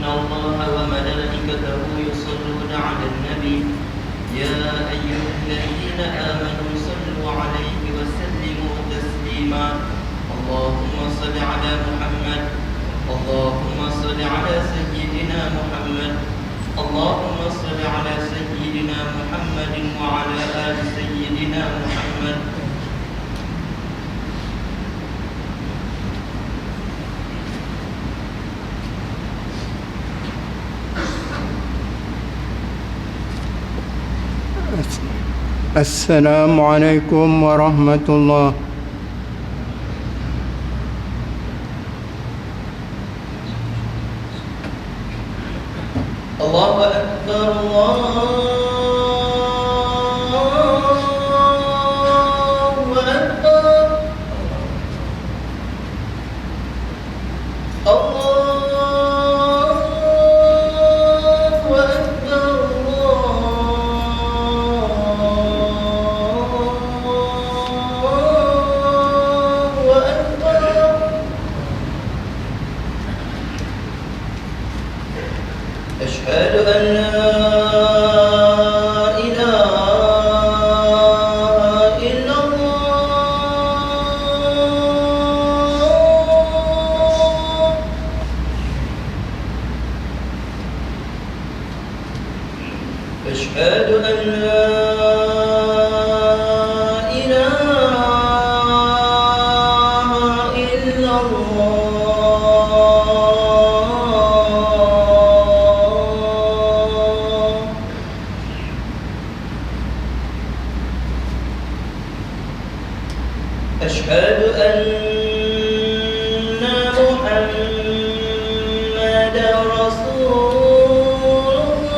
إن الله وملائكته يصلون على النبي يا أيها الذين آمنوا صلوا عليه وسلموا تسليما اللهم صل على محمد اللهم صل على سيدنا محمد اللهم صل على سيدنا محمد وعلى آل سيدنا محمد السلام عليكم ورحمة الله. الله أكبر الله أكبر أشهد أن لا إله إلا الله أشهد أن لا إله إلا الله أشهد أن محمدا رسول الله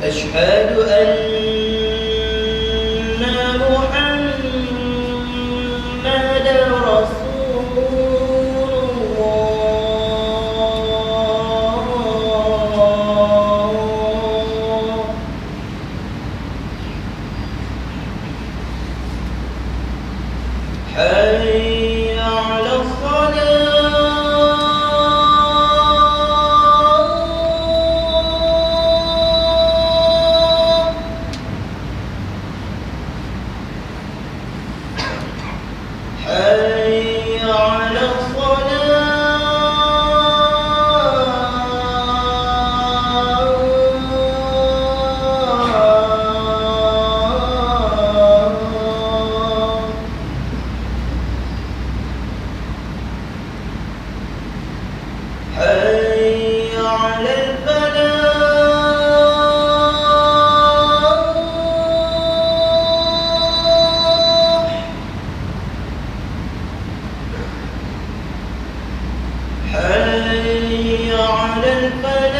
أشهد أن محمدا رسول الله حي على الصلاة حي على الصلاة حي على الفلاح حي على الفلاح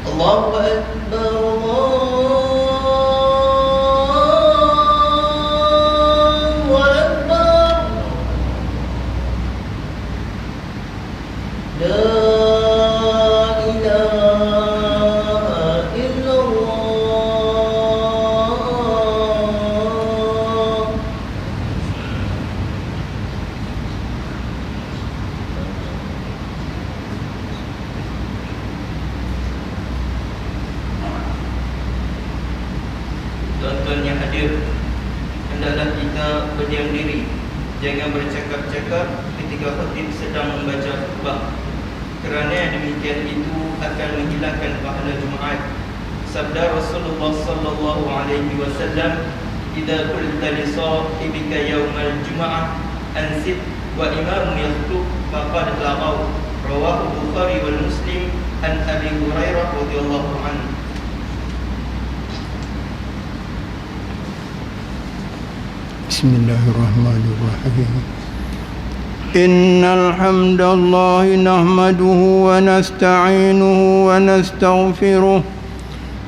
الله أكبر الله أكبر لا إله إلا الله Tuan-tuan yang hadir, hendaklah kita berdiam diri, jangan bercakap-cakap ketika khatib sedang membaca khutbah, kerana demikian itu akan menghilangkan pahala Jumaat. Sabda Rasulullah sallallahu alaihi wasallam, "Idza qulta li sahibika yaumal jumu'ah ansit wa imam yakhtub faqad laghaw." Rawahu Bukhari wal Muslim an Abi Hurairah radhiyallahu anhu. Bismillahirrahmanirrahim. Innal hamdalillah nahmaduhu wa nasta'inuhu wa nastaghfiruh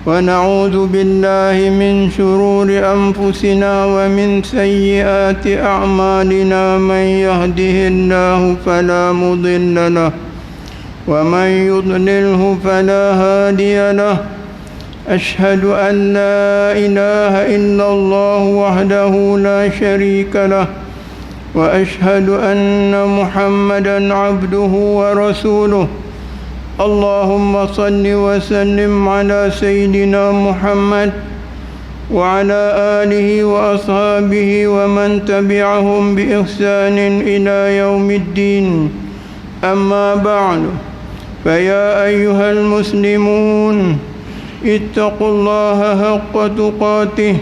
ونعوذ بالله من شرور أنفسنا ومن سيئات أعمالنا من يهده الله فلا مضل له ومن يضلله فلا هادي له أشهد أن لا إله إلا الله وحده لا شريك له وأشهد أن محمدا عبده ورسوله اللهم صل وسلم على سيدنا محمد وعلى آله وأصحابه ومن تبعهم بإحسان إلى يوم الدين أما بعد فيا أيها المسلمون اتقوا الله حق تقاته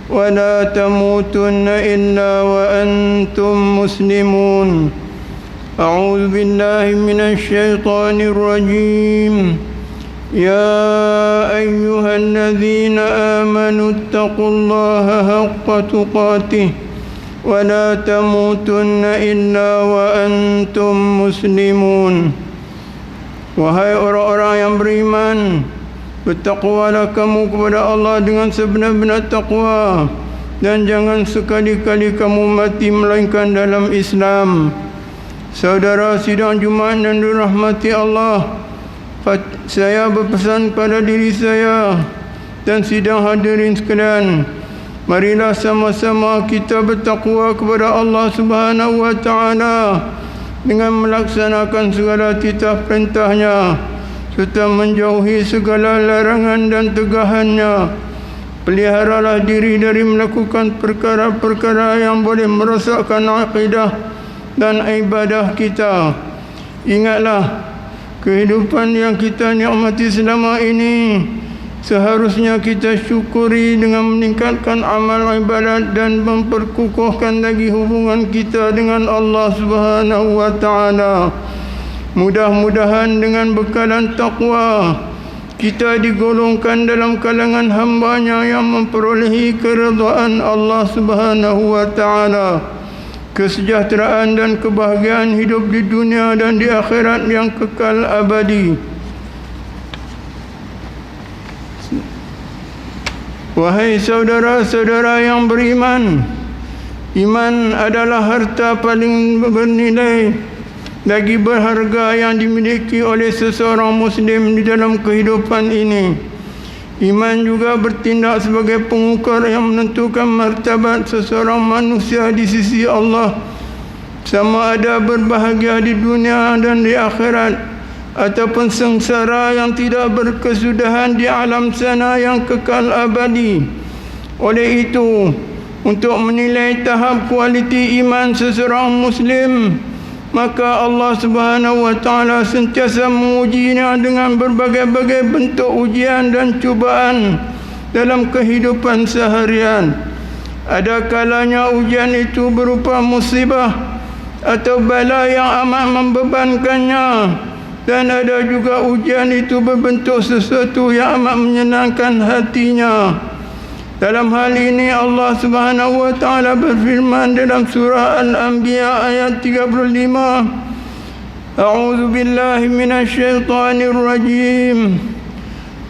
ولا تموتن إلا وأنتم مسلمون أعوذ بالله من الشيطان الرجيم يا أيها الذين آمنوا اتقوا الله حق تقاته ولا تموتن إلا وأنتم مسلمون. Wahai orang-orang yang beriman, bertakwalah kamu kepada Allah dengan sebenar-benar takwa, dan jangan sekali-kali kamu mati melainkan dalam Islam. Saudara sidang Jumaat yang dirahmati Allah, saya berpesan pada diri saya dan sidang hadirin sekalian, marilah sama-sama kita bertakwa kepada Allah Subhanahu wa taala dengan melaksanakan segala titah perintahnya serta menjauhi segala larangan dan tegahannya. Peliharalah diri dari melakukan perkara-perkara yang boleh merosakkan akidah dan ibadah kita. Ingatlah, kehidupan yang kita nikmati selama ini seharusnya kita syukuri dengan meningkatkan amal ibadat dan memperkukuhkan lagi hubungan kita dengan Allah Subhanahu wa taala. Mudah-mudahan dengan bekalan takwa kita digolongkan dalam kalangan hamba-Nya yang memperolehi keridhaan Allah Subhanahu wa taala, kesejahteraan dan kebahagiaan hidup di dunia dan di akhirat yang kekal abadi. Wahai saudara-saudara yang beriman, iman adalah harta paling bernilai lagi berharga yang dimiliki oleh seseorang Muslim di dalam kehidupan ini. Iman juga bertindak sebagai pengukur yang menentukan martabat seseorang manusia di sisi Allah, sama ada berbahagia di dunia dan di akhirat ataupun sengsara yang tidak berkesudahan di alam sana yang kekal abadi. Oleh itu, untuk menilai tahap kualiti iman seseorang Muslim, maka Allah Subhanahu wa taala sentiasa mengujinya dengan berbagai-bagai bentuk ujian dan cubaan dalam kehidupan seharian. Ada kalanya ujian itu berupa musibah atau bala yang amat membebankannya, dan ada juga ujian itu berbentuk sesuatu yang amat menyenangkan hatinya. Dalam hal ini Allah Subhanahu wa taala berfirman dalam surah Al-Anbiya ayat 35, A'udzu billahi minasyaitonir rajim.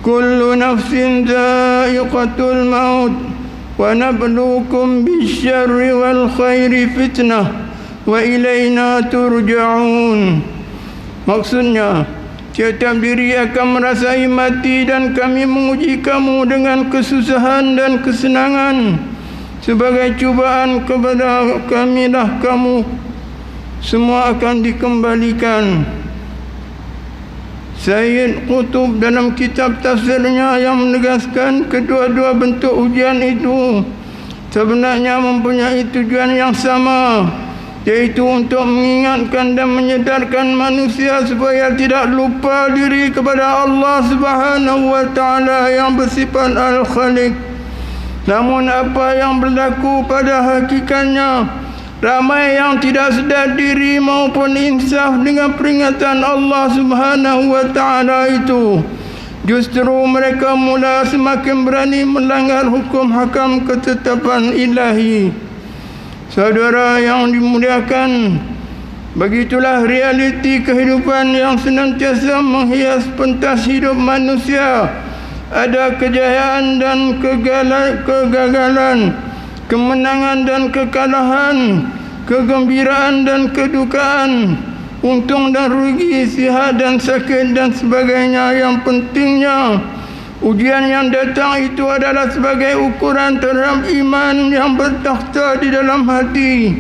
Kullu nafsin dha'iqatul maut wa nabluukum bisyarri wal khairi fitnah wa ilaina turja'un. Maksudnya, setiap diri akan merasai mati dan kami menguji kamu dengan kesusahan dan kesenangan. Sebagai cubaan kepada kamilah kamu semua akan dikembalikan. Sayyid Qutb dalam kitab tafsirnya yang menegaskan kedua-dua bentuk ujian itu sebenarnya mempunyai tujuan yang sama, yaitu untuk mengingatkan dan menyedarkan manusia supaya tidak lupa diri kepada Allah Subhanahu wa taala yang bersifat Al-Khaliq. Namun apa yang berlaku pada hakikatnya, ramai yang tidak sedar diri maupun insaf dengan peringatan Allah Subhanahu wa taala itu. Justru mereka mula semakin berani melanggar hukum hakam ketetapan ilahi. Saudara yang dimuliakan, begitulah realiti kehidupan yang senantiasa menghias pentas hidup manusia ada kejayaan dan kegagalan, kemenangan dan kekalahan, kegembiraan dan kedukaan, untung dan rugi, sihat dan sakit dan sebagainya. Yang pentingnya, ujian yang datang itu adalah sebagai ukuran terhadap iman yang bertakhta di dalam hati.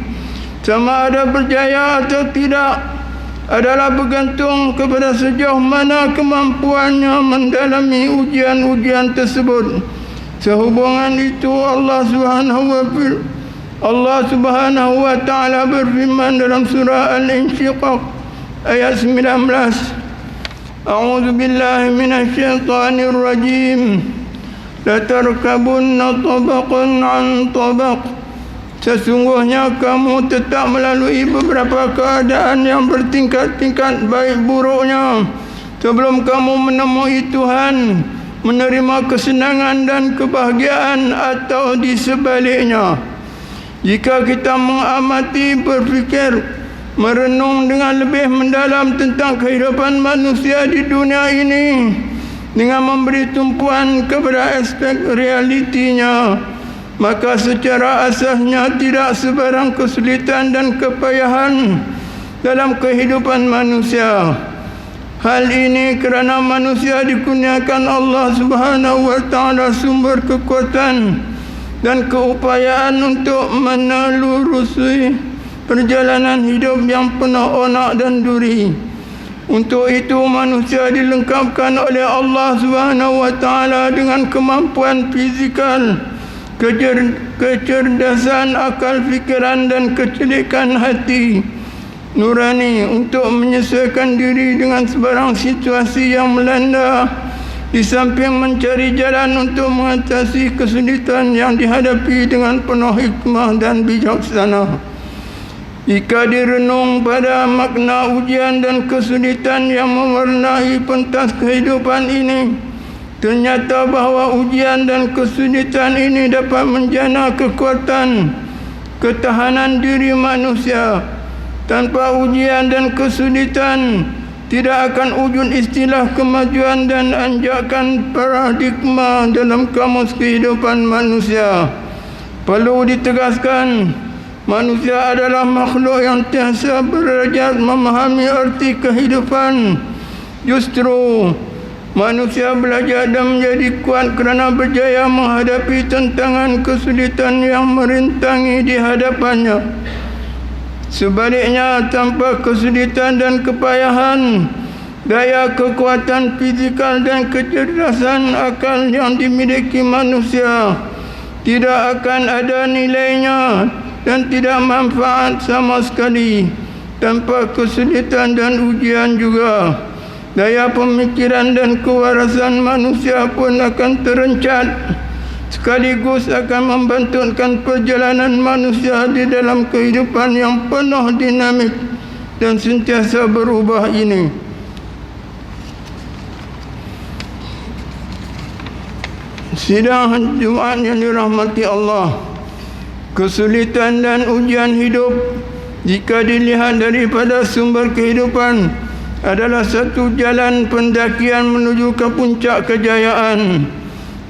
Sama ada berjaya atau tidak adalah bergantung kepada sejauh mana kemampuannya mendalami ujian-ujian tersebut. Sehubungan itu Allah Subhanahu wa ta'ala berfirman dalam surah Al-Insyiqaq ayat 19. A'udzu billahi minasy syaithanir rajim. La tarkabunna tabaqan 'an tabaq. Sesungguhnya kamu tetap melalui beberapa keadaan yang bertingkat-tingkat baik buruknya sebelum kamu menemui Tuhan, menerima kesenangan dan kebahagiaan, atau di sebaliknya. Jika kita mengamati, berfikir, merenung dengan lebih mendalam tentang kehidupan manusia di dunia ini dengan memberi tumpuan kepada aspek realitinya, maka secara asasnya tidak sebarang kesulitan dan kepayahan dalam kehidupan manusia. Hal ini kerana manusia dikurniakan Allah Subhanahu wa ta'ala sumber kekuatan dan keupayaan untuk menelusuri perjalanan hidup yang penuh onak dan duri. Untuk itu manusia dilengkapkan oleh Allah Subhanahu wa ta'ala dengan kemampuan fizikal, kecerdasan akal fikiran dan kecelikan hati nurani untuk menyesuaikan diri dengan sebarang situasi yang melanda, di samping mencari jalan untuk mengatasi kesulitan yang dihadapi dengan penuh hikmah dan bijaksana. Jika direnung pada makna ujian dan kesulitan yang mewarnai pentas kehidupan ini, ternyata bahawa ujian dan kesulitan ini dapat menjana kekuatan, ketahanan diri manusia. Tanpa ujian dan kesulitan, tidak akan wujud istilah kemajuan dan anjakan paradigma dalam kamus kehidupan manusia. Perlu ditegaskan, manusia adalah makhluk yang tiasa berderajat memahami erti kehidupan. Justru manusia belajar dan menjadi kuat kerana berjaya menghadapi tantangan kesulitan yang merintangi di hadapannya. Sebaliknya, tanpa kesulitan dan kepayahan, daya kekuatan fizikal dan kecerdasan akal yang dimiliki manusia tidak akan ada nilainya dan tidak manfaat sama sekali. Tanpa kesulitan dan ujian juga, daya pemikiran dan kewarasan manusia pun akan terencat, sekaligus akan membantutkan perjalanan manusia di dalam kehidupan yang penuh dinamik dan sentiasa berubah ini. Sidang Jumaat yang dirahmati Allah, kesulitan dan ujian hidup jika dilihat daripada sumber kehidupan adalah satu jalan pendakian menuju ke puncak kejayaan,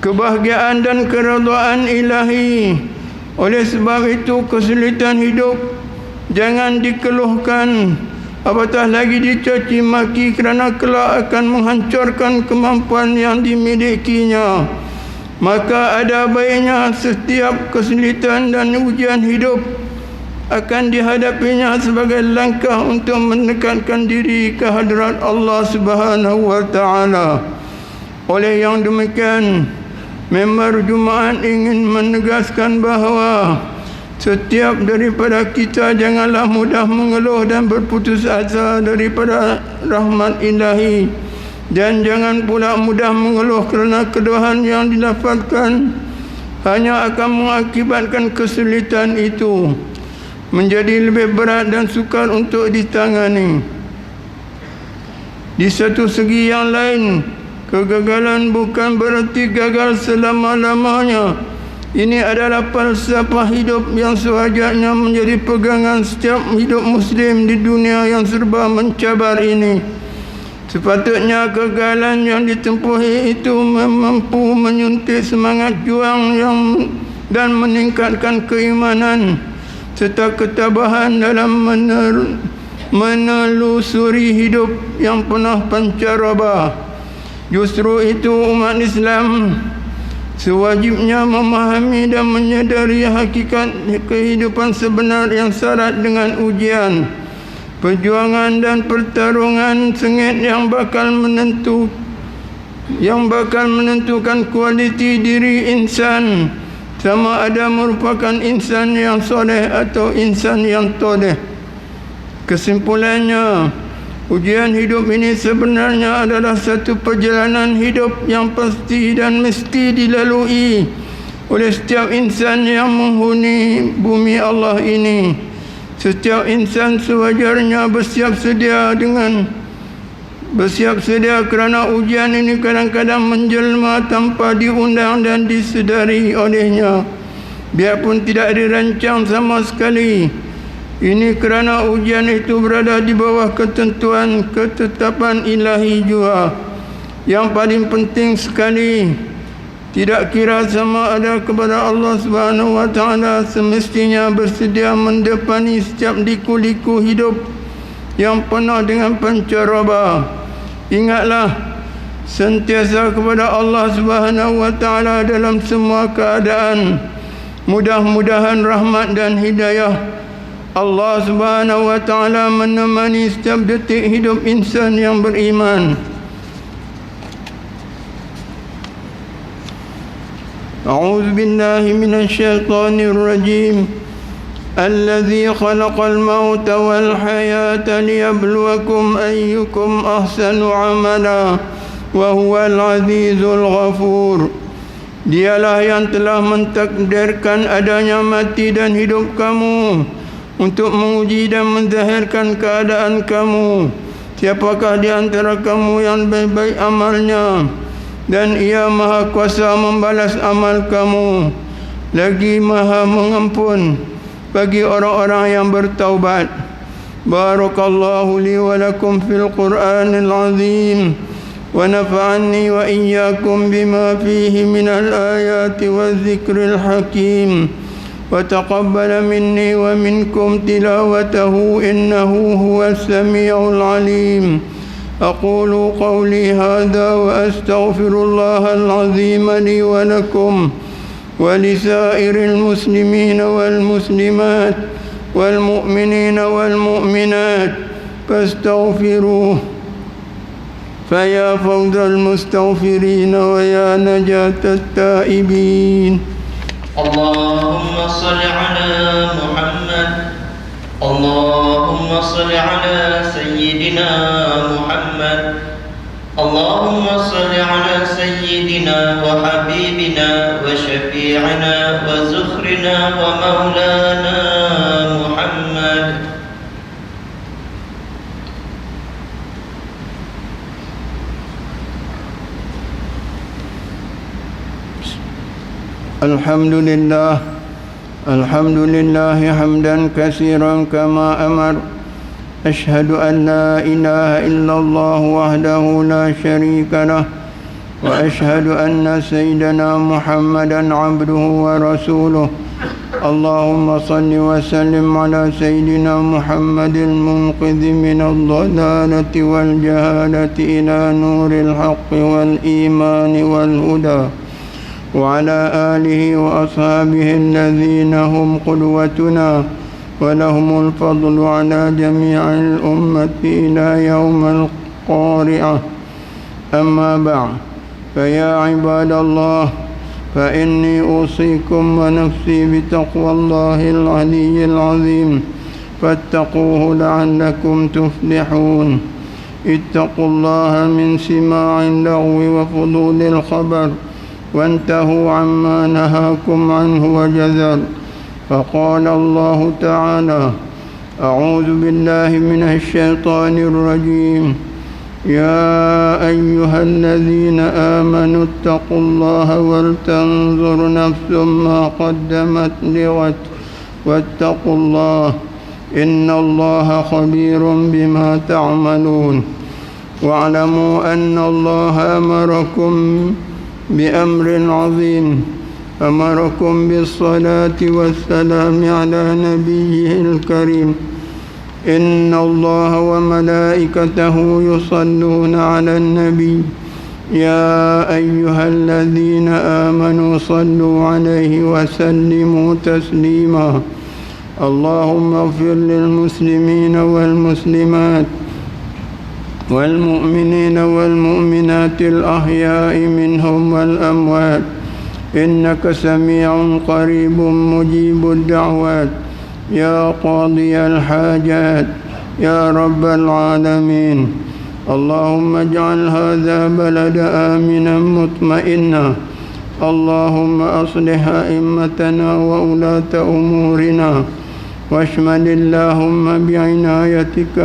kebahagiaan dan keredaan ilahi. Oleh sebab itu, kesulitan hidup jangan dikeluhkan, apatah lagi dicaci maki, kerana kelak akan menghancurkan kemampuan yang dimilikinya. Maka ada baiknya setiap kesulitan dan ujian hidup akan dihadapinya sebagai langkah untuk mendekatkan diri ke hadirat Allah Subhanahu wa ta'ala. Oleh yang demikian, member Jumaat ingin menegaskan bahawa setiap daripada kita janganlah mudah mengeluh dan berputus asa daripada rahmat ilahi, dan jangan pula mudah mengeluh kerana keduhan yang didapatkan hanya akan mengakibatkan kesulitan itu menjadi lebih berat dan sukar untuk ditangani. Di satu segi yang lain, kegagalan bukan berarti gagal selama-lamanya. Ini adalah falsafah hidup yang sewajarnya menjadi pegangan setiap hidup Muslim di dunia yang serba mencabar ini. Sepatutnya kegagalan yang ditempuhi itu mampu menyuntik semangat juang dan meningkatkan keimanan serta ketabahan dalam menelusuri hidup yang penuh pancaroba. Justru itu umat Islam sewajibnya memahami dan menyadari hakikat kehidupan sebenar yang syarat dengan ujian, perjuangan dan pertarungan sengit yang bakal menentukan kualiti diri insan, sama ada merupakan insan yang soleh atau insan yang toleh. Kesimpulannya, ujian hidup ini sebenarnya adalah satu perjalanan hidup yang pasti dan mesti dilalui oleh setiap insan yang menghuni bumi Allah ini. Setiap insan sewajarnya bersiap sedia kerana ujian ini kadang-kadang menjelma tanpa diundang dan disedari olehnya, biarpun tidak dirancang sama sekali. Ini kerana ujian itu berada di bawah ketetapan ilahi jua. Yang paling penting sekali, tidak kira sama ada kepada Allah Subhanahu wa taala, semestinya bersedia mendepani setiap liku-liku hidup yang penuh dengan pancaroba. Ingatlah sentiasa kepada Allah Subhanahu wa taala dalam semua keadaan. Mudah-mudahan rahmat dan hidayah Allah Subhanahu wa taala menemani setiap detik hidup insan yang beriman. A'udzu billahi minasy syaithanir rajim. Allazi khalaqal mauta wal hayata liyabluwakum ayyukum ahsanu amala wa huwal azizul ghafur. Dialah yang telah mentakdirkan adanya mati dan hidup kamu untuk menguji dan menzahirkan keadaan kamu. Siapakah di antara kamu yang baik-baik amalnya, dan ia maha kuasa membalas amal kamu, lagi maha mengampun bagi orang-orang yang bertaubat. Barakallahu li wa lakum fil Qur'anil azim, wa nafa'ani wa iyyakum bima fihi minal ayati wa dzikril hakim. وتقبل مني ومنكم تلاوته إنه هو السميع العليم. أقول قولي هذا وأستغفر الله العظيم لي ولكم ولسائر المسلمين والمسلمات والمؤمنين والمؤمنات فاستغفروه فيا فوز المستغفرين ويا نجاة التائبين. اللهم صل على محمد. اللهم صل على سيدنا محمد. اللهم صل على سيدنا وحبيبنا وشفيعنا وزخرنا ومولانا محمد. الحمد لله حمدا كثيرا كما أمر. أشهد أن لا إله إلا الله وحده لا شريك له، وأشهد أن سيدنا محمدا عبده ورسوله. اللهم صل وسلم على سيدنا محمد المنقذ من الضلالة والجهالة إلى نور الحق والإيمان والهدى، وعلى آله وأصحابه الذين هم قدوتنا ولهم الفضل على جميع الأمة إلى يوم القارعة. أما بعد، فيا عباد الله، فإني أوصيكم ونفسي بتقوى الله العلي العظيم، فاتقوه لعلكم تفلحون. اتقوا الله من سماع اللغو وفضول الخبر، وانتهوا عما نهاكم عنه وجزر. فقال الله تعالى: أعوذ بالله من الشيطان الرجيم. يا أيها الذين آمنوا اتقوا الله ولتنظر نفس ما قدمت لغد واتقوا الله إن الله خبير بما تعملون. واعلموا أن الله أمركم بأمر عظيم، أمركم بالصلاة والسلام على نبيه الكريم. إن الله وملائكته يصلون على النبي يا أيها الذين آمنوا صلوا عليه وسلموا تسليما. اللهم اغفر للمسلمين والمسلمات والمؤمنين والمؤمنات الأحياء منهم والأموات، إنك سميع قريب مجيب الدعوات يا قاضي الحاجات يا رب العالمين. اللهم اجعل هذا بلد آمنا مطمئنا. اللهم أصلح أئمتنا وولاة أمورنا، واشمل اللهم بعنايتك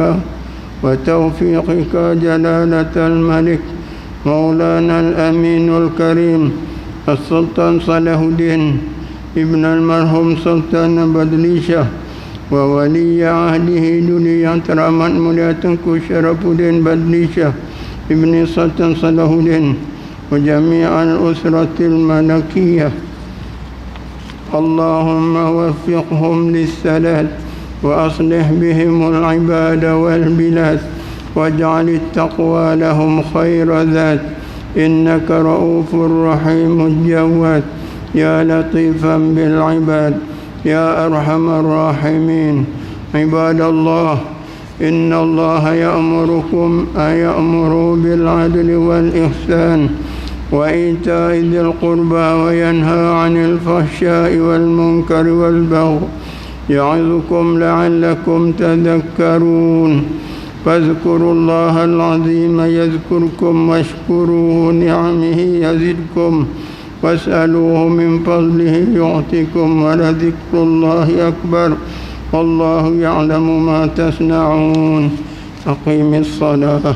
وتوفيقك جلالة الملك مولانا الأمين الكريم السلطان صلاح الدين ابن المرحوم سلطان بدليشة، وولي عهده دولية رحمة ملياتنكو شرف الدين بدليشة ابن سلطان صلاح الدين، وجميع الأسرة الملكية. اللهم وفقهم للسداد وأصلح بهم العباد والبلاد، واجعل التقوى لهم خير ذات، إنك رؤوف رحيم الجواد يا لطيفا بالعباد يا أرحم الراحمين. عباد الله، إن الله يأمركم أن يأمروا بالعدل والإحسان وإيتاء ذي القربى وينهى عن الفحشاء والمنكر والبغي، يعظكم لعلكم تذكرون. فاذكروا الله العظيم يذكركم، واشكروه نعمه يزدكم، واسألوه من فضله يعطكم، ولذكر الله أكبر والله يعلم ما تصنعون. أقيم الصلاة.